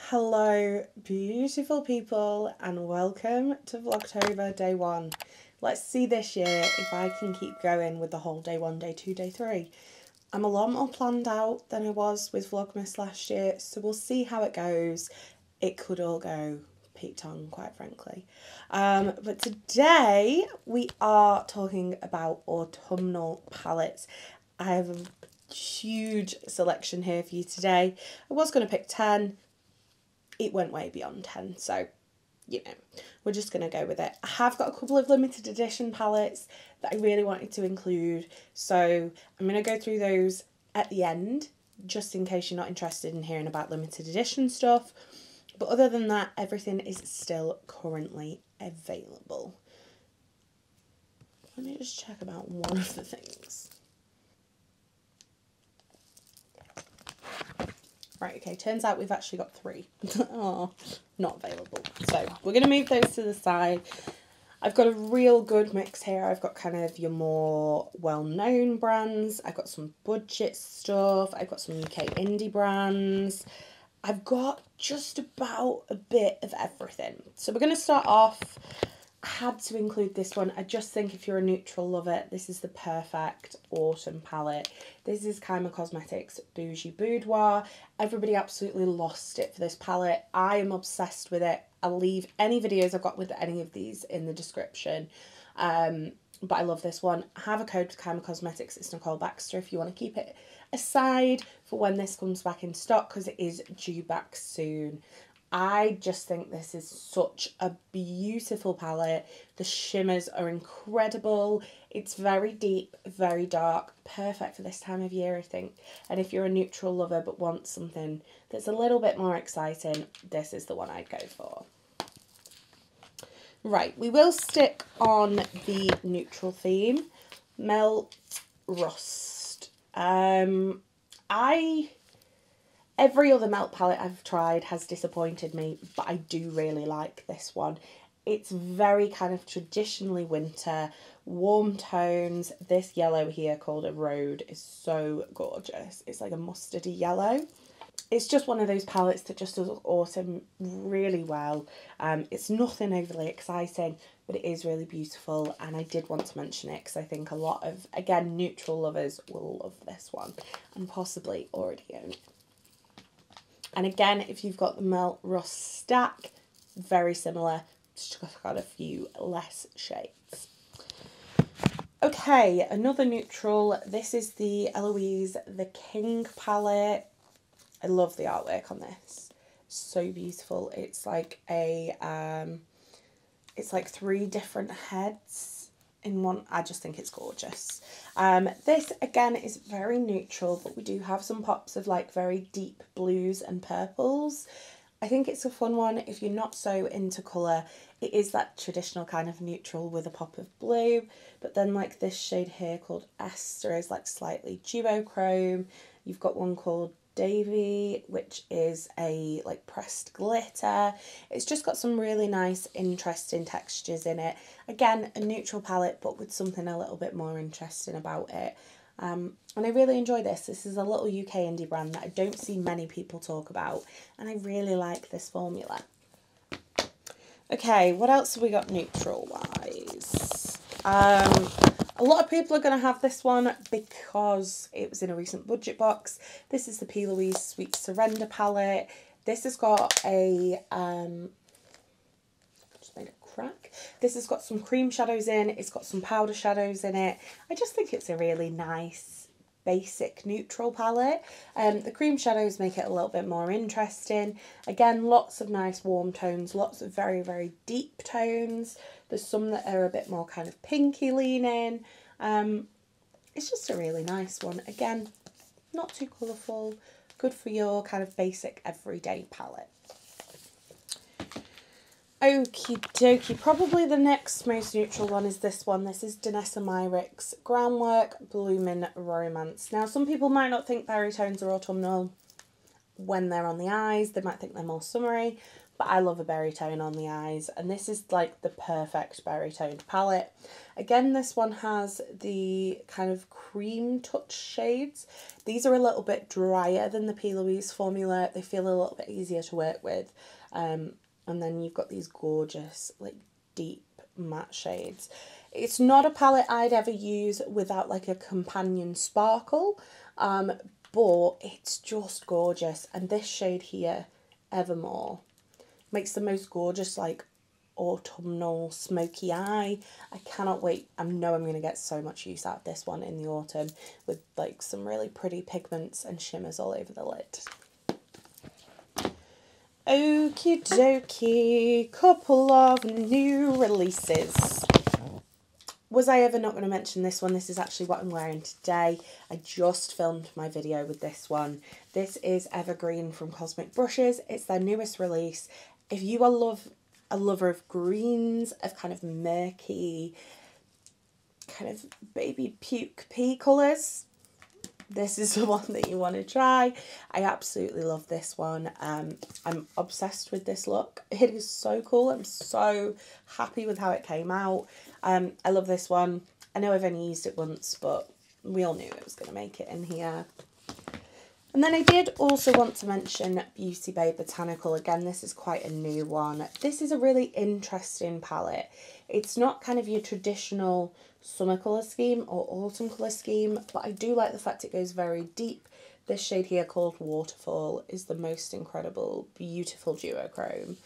Hello beautiful people and welcome to Vlogtober day 1. Let's see this year if I can keep going with the whole day 1, day 2, day 3. I'm a lot more planned out than I was with Vlogmas last year, so we'll see how it goes. It could all go Pete Tong, quite frankly. But today we are talking about autumnal palettes. I have a huge selection here for you today. I was going to pick 10. It went way beyond 10, so, you know, we're just going to go with it. I have got a couple of limited edition palettes that I really wanted to include, so I'm going to go through those at the end, just in case you're not interested in hearing about limited edition stuff. But other than that, everything is still currently available. Let me just check about one of the things. Right, okay, turns out we've actually got 3. Oh, not available. So we're going to move those to the side. I've got a real good mix here. I've got kind of your more well-known brands. I've got some budget stuff. I've got some UK indie brands. I've got just about a bit of everything. So we're going to start off. I had to include this one. I just think if you're a neutral lover, this is the perfect autumn palette. This is Kaima Cosmetics Bougie Boudoir. Everybody absolutely lost it for this palette. I am obsessed with it. I'll leave any videos I've got with any of these in the description. But I love this one. I have a code with Kaima Cosmetics. It's Nicole Baxter if you want to keep it aside for when this comes back in stock, because it is due back soon. I just think this is such a beautiful palette. The shimmers are incredible. It's very deep, very dark, perfect for this time of year, I think. And if you're a neutral lover but want something that's a little bit more exciting, this is the one I'd go for. Right, we will stick on the neutral theme. Melt Rust. Every other melt palette I've tried has disappointed me, but I do really like this one. It's very kind of traditionally winter, warm tones. This yellow here called a Road is so gorgeous. It's like a mustardy yellow. It's just one of those palettes that just does autumn really well. It's nothing overly exciting, but it is really beautiful, and I did want to mention it because I think a lot of, again, neutral lovers will love this one and possibly already own it. And again, if you've got the Melt Rust stack, very similar, just got a few less shades. Okay, another neutral. This is the Eloise The King palette. I love the artwork on this. So beautiful. It's like a, it's like 3 different heads in one. I just think it's gorgeous. This again is very neutral, but we do have some pops of like very deep blues and purples. I think it's a fun one if you're not so into colour. It is that traditional kind of neutral with a pop of blue, but then like this shade here called Esther is like slightly duochrome. You've got one called Davy, which is a like pressed glitter. It's just got some really nice interesting textures in it. Again, a neutral palette, but with something a little bit more interesting about it. And I really enjoy this. This is a little UK indie brand that I don't see many people talk about, and I really like this formula. Okay, what else have we got neutral wise? A lot of people are going to have this one because it was in a recent budget box. This is the P. Louise Sweet Surrender palette. This has got a, just made a crack. This has got some cream shadows in. It's got some powder shadows in it. I just think it's a really nice, basic neutral palette. The cream shadows make it a little bit more interesting. Again, lots of nice warm tones, lots of very, very deep tones. There's some that are a bit more kind of pinky leaning. It's just a really nice one. Again, not too colourful, good for your kind of basic everyday palette. Okie dokie, probably the next most neutral one is this one. This is Danessa Myrick's Groundwork Bloomin' Romance. Now, some people might not think berry tones are autumnal when they're on the eyes. They might think they're more summery, but I love a berry tone on the eyes, and this is like the perfect berry toned palette. Again, this one has the kind of cream touch shades. These are a little bit drier than the P. Louise formula. They feel a little bit easier to work with. And then you've got these gorgeous, like, deep matte shades. It's not a palette I'd ever use without like a companion sparkle, but it's just gorgeous. And this shade here, Evermore, makes the most gorgeous like autumnal smoky eye. I cannot wait. I know I'm going to get so much use out of this one in the autumn with like some really pretty pigments and shimmers all over the lid. Okie dokie, couple of new releases. Was I ever not going to mention this one? This is actually what I'm wearing today. I just filmed my video with this one. This is Evergreen from Cosmic Brushes. It's their newest release. If you are a lover of greens, of kind of murky, kind of baby puke pea colours, this is the one that you want to try. I absolutely love this one. I'm obsessed with this look. It is so cool. I'm so happy with how it came out. I love this one. I know I've only used it once, but we all knew it was going to make it in here. And then I did also want to mention Beauty Bay Botanical. Again, this is quite a new one. This is a really interesting palette. It's not kind of your traditional summer colour scheme or autumn colour scheme, but I do like the fact it goes very deep. This shade here called Waterfall is the most incredible, beautiful duochrome.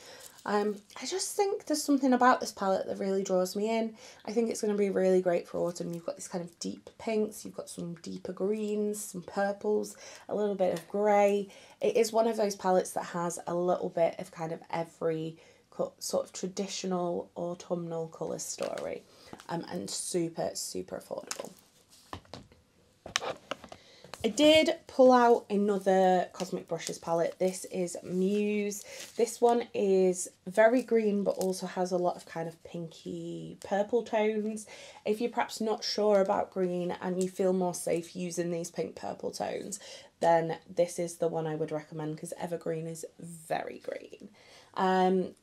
I just think there's something about this palette that really draws me in. I think it's going to be really great for autumn. You've got these kind of deep pinks, you've got some deeper greens, some purples, a little bit of grey. It is one of those palettes that has a little bit of kind of every sort of traditional autumnal colour story, and super, super affordable. I did pull out another Cosmic Brushes palette. This is Muse. This one is very green, but also has a lot of kind of pinky purple tones. If you're perhaps not sure about green and you feel more safe using these pink purple tones, then this is the one I would recommend, because Evergreen is very green.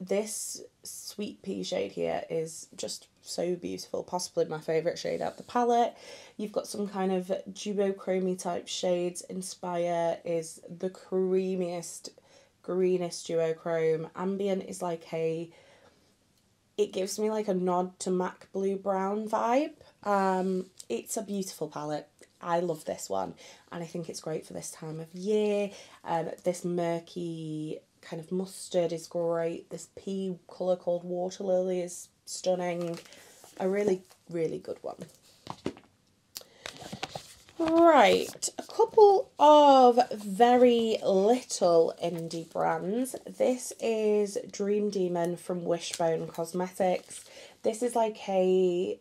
This Sweet Pea shade here is just so beautiful, possibly my favourite shade out of the palette. You've got some kind of duochrome type shades. Inspire is the creamiest, greenest duochrome. Ambient is like it gives me like a nod to MAC Blue Brown vibe. It's a beautiful palette. I love this one, and I think it's great for this time of year. This murky kind of mustard is great. This pea colour called Water Lily is stunning. A really, really good one. Right, a couple of very little indie brands. This is Dream Demon from Wishbone Cosmetics. This is like a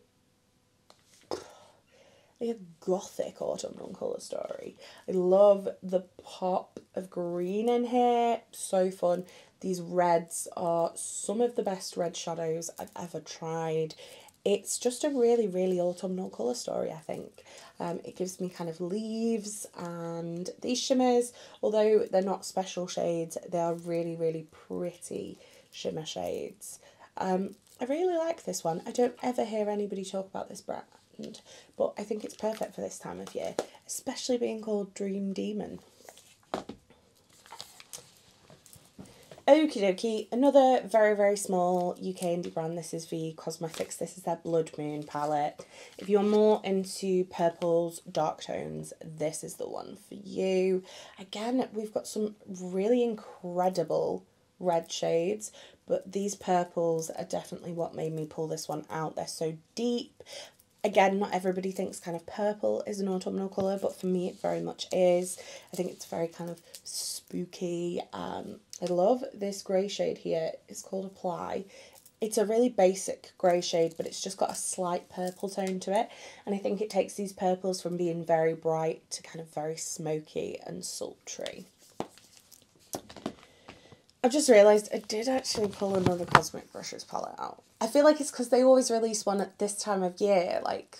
gothic autumnal colour story. I love the pop of green in here. So fun. These reds are some of the best red shadows I've ever tried. It's just a really, really autumnal colour story, I think. It gives me kind of leaves, and these shimmers, although they're not special shades, they are really, really pretty shimmer shades. I really like this one. I don't ever hear anybody talk about this brand, but I think it's perfect for this time of year, especially being called Dream Demon. Okie dokie, another very, very small UK indie brand. This is V Cosmetics. This is their Blood Moon palette. If you're more into purples, dark tones, this is the one for you. Again, we've got some really incredible red shades, but these purples are definitely what made me pull this one out. They're so deep. Again, not everybody thinks kind of purple is an autumnal colour, but for me it very much is. I think it's very kind of spooky. I love this grey shade here. It's called Apply. It's a really basic grey shade, but it's just got a slight purple tone to it. And I think it takes these purples from being very bright to kind of very smoky and sultry. I've just realised I did actually pull another Cosmic Brushes palette out. I feel like it's because they always release one at this time of year, like.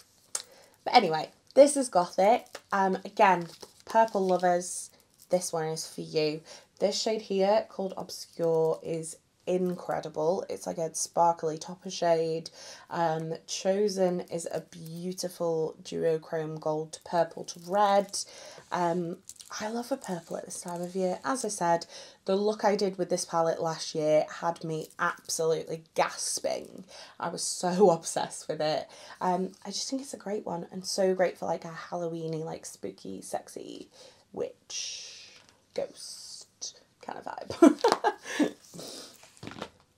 But anyway, this is Gothic. Again, purple lovers, this one is for you. This shade here, called Obscure, is incredible. It's like a sparkly topper shade. Chosen is a beautiful duochrome gold to purple to red. I love a purple at this time of year. As I said, the look I did with this palette last year had me absolutely gasping. I was so obsessed with it. I just think it's a great one, and so great for like a Halloweeny, like spooky, sexy witch, ghost kind of vibe.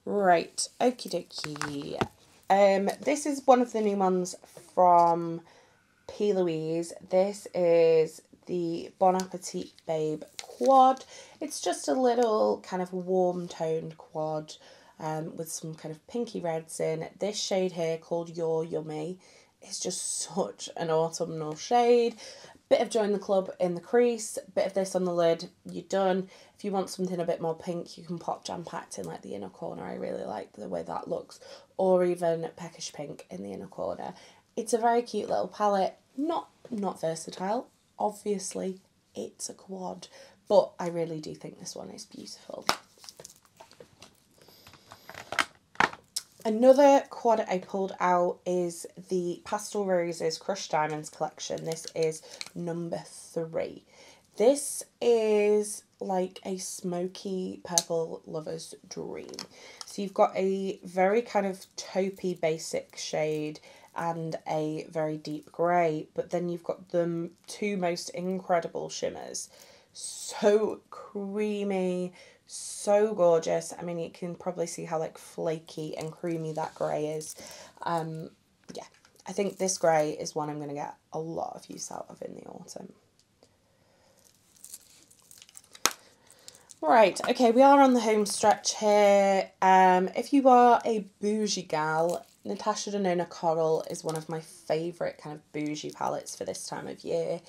Right, okie dokie. This is one of the new ones from P. Louise. This is the Bon Appetit Babe quad. It's just a little kind of warm toned quad with some kind of pinky reds in. This shade here called You're Yummy is just such an autumnal shade. Bit of Join the Club in the crease, bit of this on the lid, you're done. If you want something a bit more pink, you can pop Jam Packed in like the inner corner. I really like the way that looks. Or even Peckish Pink in the inner corner. It's a very cute little palette. Not versatile. Obviously, it's a quad. But I really do think this one is beautiful. Another quad I pulled out is the Pastel Roses Crushed Diamonds collection. This is number 3. This is like a smoky purple lover's dream. So you've got a very kind of taupey basic shade and a very deep grey, but then you've got the two most incredible shimmers. So creamy, so gorgeous. I mean, you can probably see how like flaky and creamy that grey is. Yeah, I think this grey is one I'm going to get a lot of use out of in the autumn. Right, okay, we are on the home stretch here. If you are a bougie gal, Natasha Denona Coral is one of my favourite kind of bougie palettes for this time of year.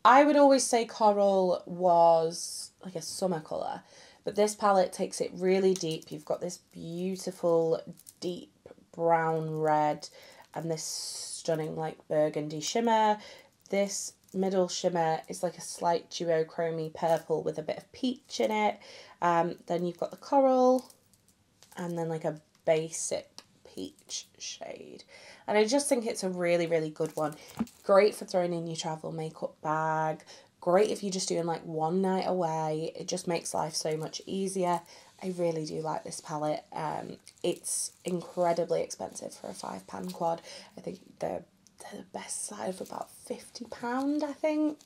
I would always say Coral was like a summer colour, but this palette takes it really deep. You've got this beautiful deep brown red and this stunning like burgundy shimmer. This middle shimmer is like a slight duochromy purple with a bit of peach in it. Then you've got the coral and then like a basic peach shade. And I just think it's a really, really good one. Great for throwing in your travel makeup bag. Great if you're just doing like one night away. It just makes life so much easier. I really do like this palette. It's incredibly expensive for a £5 quad. I think they're the best side of about £50, I think.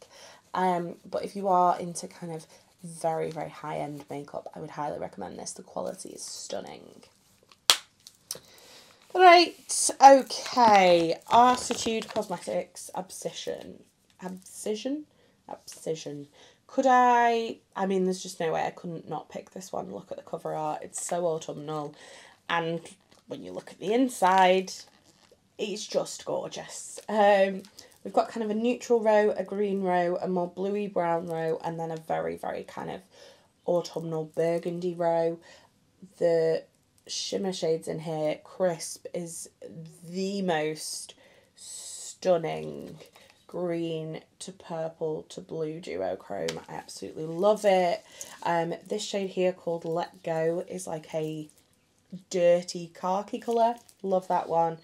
But if you are into kind of very, very high-end makeup, I would highly recommend this. The quality is stunning. Right, okay. Artitude Cosmetics Obsession. Could I mean, there's just no way I couldn't not pick this one. Look at the cover art. It's so autumnal. And when you look at the inside, it's just gorgeous. We've got kind of a neutral row, a green row, a more bluey brown row, and then a very, very kind of autumnal burgundy row. The shimmer shades in here, Crisp is the most stunning green to purple to blue duochrome. I absolutely love it. This shade here called Let Go is like a dirty khaki colour. Love that one.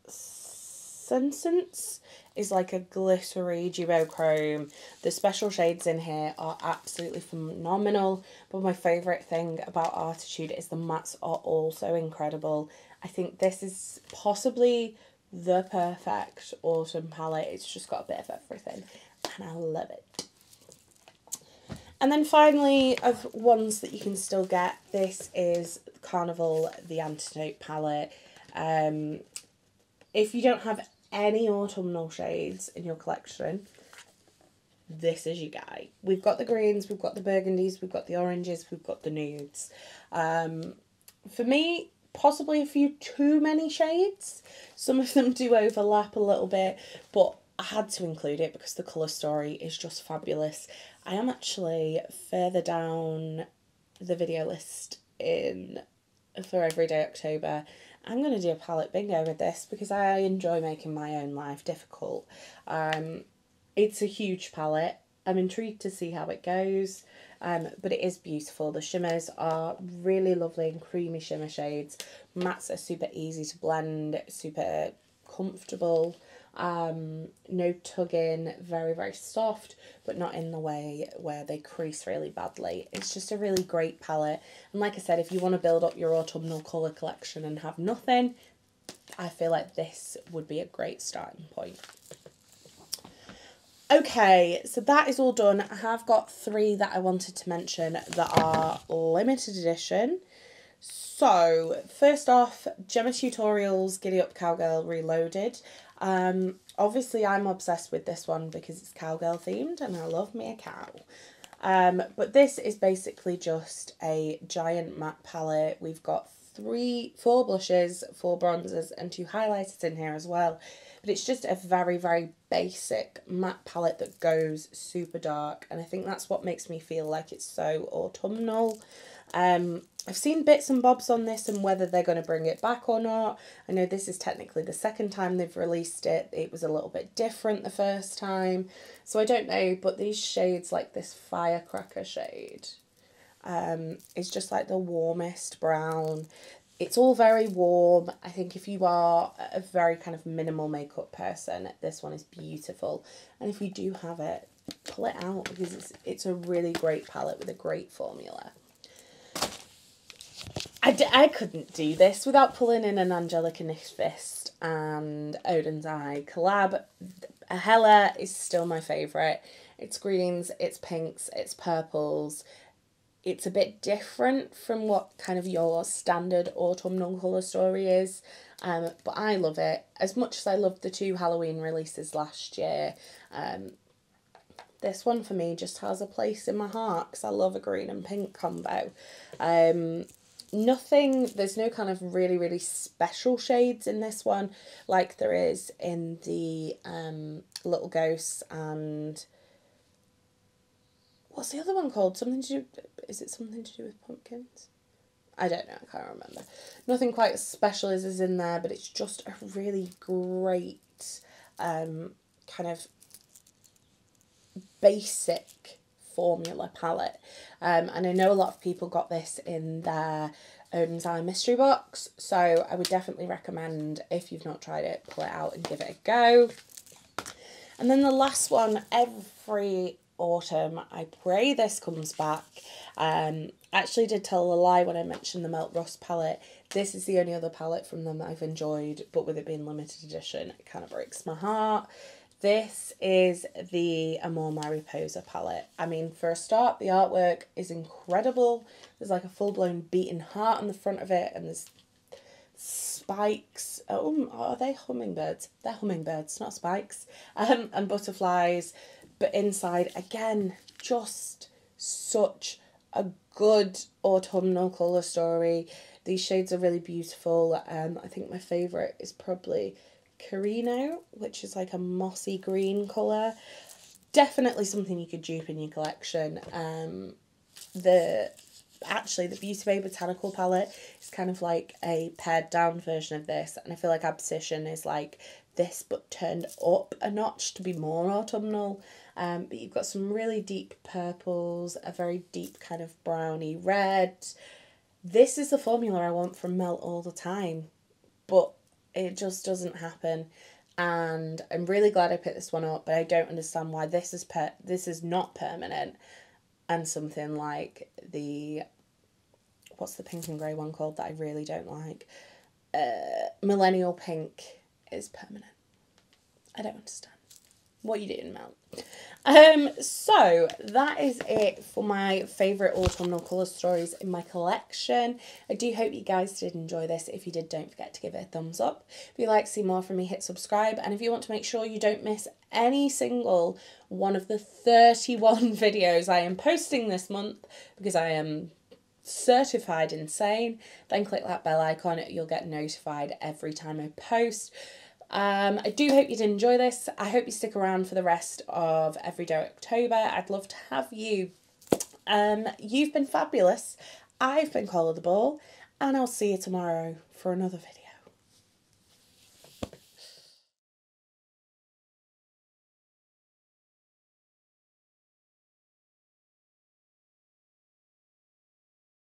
Sensence is like a glittery duochrome. The special shades in here are absolutely phenomenal, but my favourite thing about Artitude is the mattes are also incredible. I think this is possibly the perfect autumn palette. It's just got a bit of everything and I love it. And then finally, of ones that you can still get, this is Carnival The Antidote palette. If you don't have any autumnal shades in your collection, this is your guy. We've got the greens, we've got the burgundies, we've got the oranges, we've got the nudes. For me, possibly a few too many shades. Some of them do overlap a little bit, but I had to include it because the colour story is just fabulous. I am actually further down the video list for Everyday October. I'm going to do a palette bingo with this because I enjoy making my own life difficult. It's a huge palette. I'm intrigued to see how it goes. but it is beautiful. The shimmers are really lovely and creamy shimmer shades. Mattes are super easy to blend, super comfortable. No tugging, very, very soft, but not in the way where they crease really badly. It's just a really great palette. And like I said, if you want to build up your autumnal colour collection and have nothing, I feel like this would be a great starting point. Okay, so that is all done. I have got 3 that I wanted to mention that are limited edition. So, first off, Gemma Tutorials Giddy Up Cowgirl Reloaded. Obviously I'm obsessed with this one because it's cowgirl themed and I love me a cow. But this is basically just a giant matte palette. We've got 4 blushes, 4 bronzers and 2 highlighters in here as well. But it's just a very, very basic matte palette that goes super dark. And I think that's what makes me feel like it's so autumnal. I've seen bits and bobs on this and whether they're going to bring it back or not. I know this is technically the second time they've released it. It was a little bit different the first time. So I don't know, but these shades, like this firecracker shade, is just like the warmest brown. It's all very warm. I think if you are a very kind of minimal makeup person, this one is beautiful. And if you do have it, pull it out because it's a really great palette with a great formula. I couldn't do this without pulling in an Angelica Fist and Odin's Eye collab. Hella is still my favourite. It's greens, it's pinks, it's purples. It's a bit different from what kind of your standard autumnal colour story is. But I love it. As much as I loved the 2 Halloween releases last year, this one for me just has a place in my heart because I love a green and pink combo. There's no kind of really, really special shades in this one like there is in the Little Ghosts and... What's the other one called? Is it something to do with pumpkins? I don't know, I can't remember. Nothing quite as special as is in there, but it's just a really great kind of basic formula palette. And I know a lot of people got this in their Odin's Eye mystery box, so I would definitely recommend, if you've not tried it, pull it out and give it a go. And then the last one, every autumn I pray this comes back. Actually did tell a lie when I mentioned the Melt Rust palette. This is the only other palette from them that I've enjoyed, but with it being limited edition, it kind of breaks my heart. This is the Amor Mariposa palette. I mean, for a start, the artwork is incredible. There's like a full-blown beating heart on the front of it, and there's spikes. Oh, are they hummingbirds? They're hummingbirds, not spikes. And butterflies. But inside, again, just such a good autumnal colour story. These shades are really beautiful. I think my favourite is probably Carino, which is like a mossy green colour. Definitely something you could dupe in your collection. The Beauty Bay Botanical palette is kind of like a pared down version of this, and I feel like Obsession is like this but turned up a notch to be more autumnal. But you've got some really deep purples, a very deep kind of browny red. This is the formula I want from Melt all the time, but it just doesn't happen. And I'm really glad I picked this one up, but I don't understand why this is not permanent. And something like what's the pink and grey one called that I really don't like? Millennial Pink is permanent. I don't understand. What are you doing, Mel? So that is it for my favourite autumnal colour stories in my collection. I do hope you guys did enjoy this. If you did, don't forget to give it a thumbs up. If you'd like to see more from me, hit subscribe. And if you want to make sure you don't miss any single one of the 31 videos I am posting this month, because I am certified insane, then click that bell icon. You'll get notified every time I post. I do hope you did enjoy this. I hope you stick around for the rest of Everyday October. I'd love to have you. You've been fabulous. I've been Coleoftheball, and I'll see you tomorrow for another video.